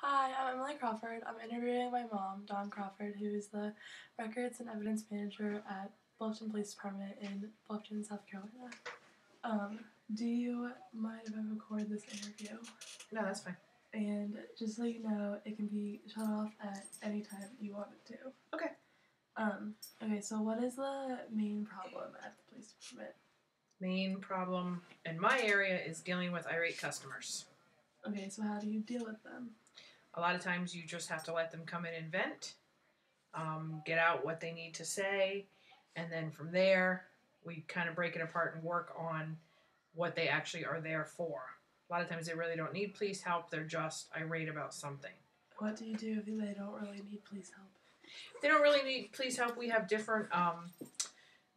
Hi, I'm Emily Crawford. I'm interviewing my mom, Dawn Crawford, who is the Records and Evidence Manager at Bluffton Police Department in Bluffton, South Carolina. Do you mind if I record this interview? No, that's fine. And just so you know, it can be shut off at any time you want it to. Okay. Okay, so what is the main problem at the police department? Main problem in my area is dealing with irate customers. Okay, so how do you deal with them? A lot of times you just have to let them come in and vent, get out what they need to say, and then from there we kind of break it apart and work on what they actually are there for. A lot of times they really don't need police help, they're just irate about something. What do you do if they don't really need police help? If they don't really need police help, we have different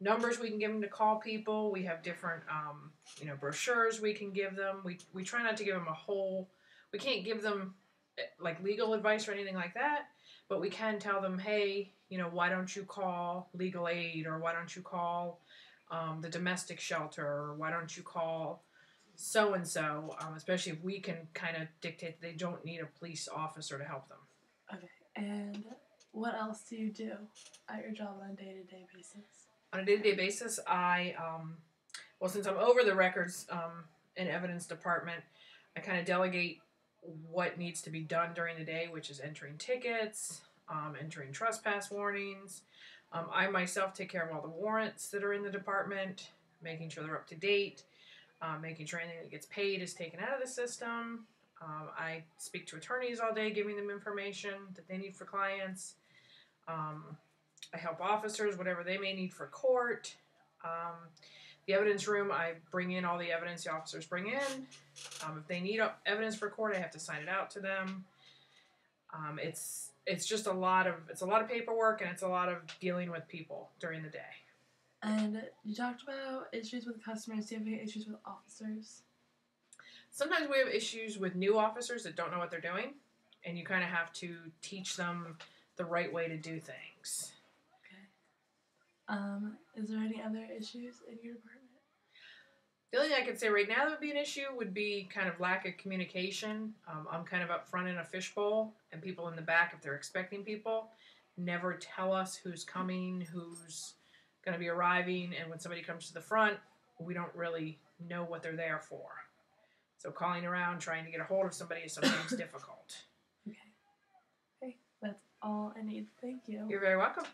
numbers we can give them to call people. We have different brochures we can give them. We try not to give them we can't give them like legal advice or anything like that, but we can tell them, hey, why don't you call legal aid, or why don't you call the domestic shelter, or why don't you call so-and-so, especially if we can kind of dictate they don't need a police officer to help them. Okay, and what else do you do at your job on a day-to-day basis? On a day-to-day basis, since I'm over the records and evidence department, I kind of delegate what needs to be done during the day, which is entering tickets, entering trespass warnings. I myself take care of all the warrants that are in the department, making sure they're up to date, making sure anything that gets paid is taken out of the system. I speak to attorneys all day, giving them information that they need for clients. I help officers, whatever they may need for court. The evidence room, I bring in all the evidence the officers bring in. If they need evidence for court, I have to sign it out to them. It's just a lot of paperwork, and it's a lot of dealing with people during the day. And you talked about issues with customers. Do you have any issues with officers? Sometimes we have issues with new officers that don't know what they're doing, and you kind of have to teach them the right way to do things. Is there any other issues in your department? The only thing I could say right now that would be an issue would be kind of lack of communication. I'm kind of up front in a fishbowl, and people in the back, if they're expecting people, never tell us who's coming, who's going to be arriving, and when somebody comes to the front, we don't really know what they're there for. So calling around, trying to get a hold of somebody is sometimes difficult. Okay, that's all I need. Thank you. You're very welcome.